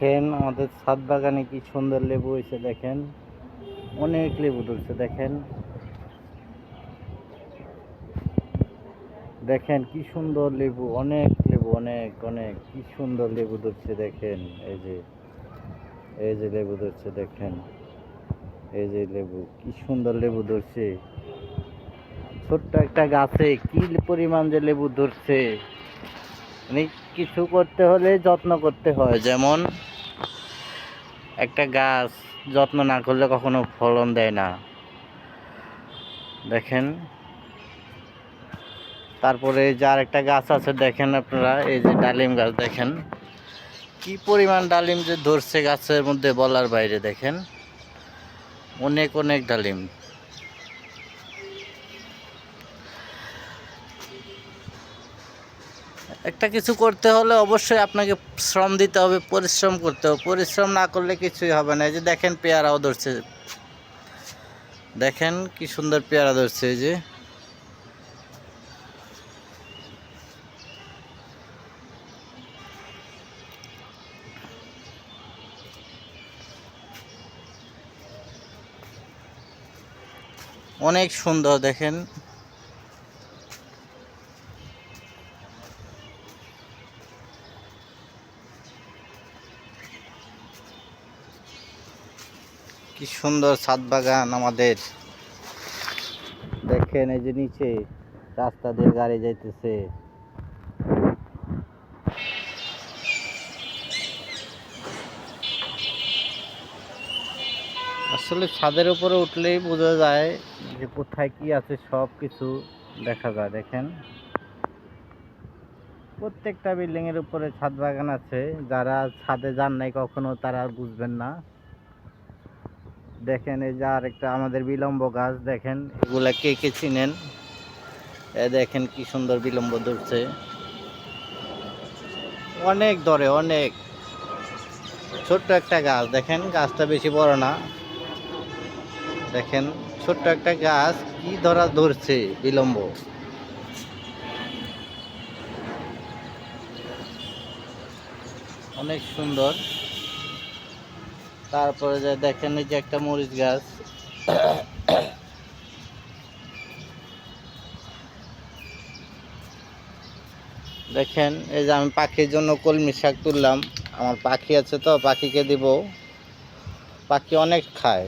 দেখেন আমাদের ছাদ বাগানে কি সুন্দর লেবু হয়েছে। দেখেন অনেক লেবু ধরছে। দেখেন দেখেন কি সুন্দর লেবু, অনেক লেবু, অনেক অনেক কি সুন্দর লেবু ধরছে। দেখেন এই যে লেবু ধরছে। দেখেন এই যে লেবু, কি সুন্দর লেবু ধরছে। ছোট্ট একটা গাছে কি পরিমাণ যে লেবু ধরছে। মানে কিছু করতে হলে যত্ন করতে হয়। যেমন একটা গাছ যত্ন না করলে কখনো ফলন দেয় না। দেখেন তারপরে এই যে আরেকটা গাছ আছে, দেখেন আপনারা, এই যে ডালিম গাছ। দেখেন কি পরিমাণ ডালিম যে ধরছে গাছের মধ্যে, বলার বাইরে। দেখেন অনেক অনেক ডালিম। একটা কিছু করতে হলে অবশ্যই আপনাকে শ্রম দিতে হবে, পরিশ্রম করতে হবে। পরিশ্রম না করলে কিছুই হবে না। এই যে দেখেন পেয়ারাও ধরছে। দেখেন কি সুন্দর পেয়ারা ধরছে। এই যে অনেক সুন্দর। দেখেন কি সুন্দর ছাদ বাগান আমাদের। দেখেন এই যে নিচে রাস্তা দিয়ে গাড়ি যাইতেছে। আসলে ছাদের উপরে উঠলেই বোঝা যায় যে কোথায় কি আছে, সব কিছু দেখা যায়। দেখেন প্রত্যেকটা বিল্ডিং এর উপরে ছাদ বাগান আছে। যারা ছাদে যান নাই কখনো তারা বুঝবেন না। দেখেন এই যে আরেকটা আমাদের বিলম্ব গাছ। দেখেন এগুলা কে কে চিনেন। দেখেন কি সুন্দর বিলম্ব ধরছে। অনেক ধরে, অনেক ছোট্ট একটা গাছ। দেখেন গাছটা বেশি বড় না। দেখেন ছোট্ট একটা গাছ কি ধরছে বিলম্ব। অনেক সুন্দর। তারপরে যে দেখেন এই যে একটা মরিচ গাছ। দেখেন এই যে আমি পাখির জন্য কলমি শাক তুললাম। আমার পাখি আছে তো, পাখিকে দিব। পাখি অনেক খায়।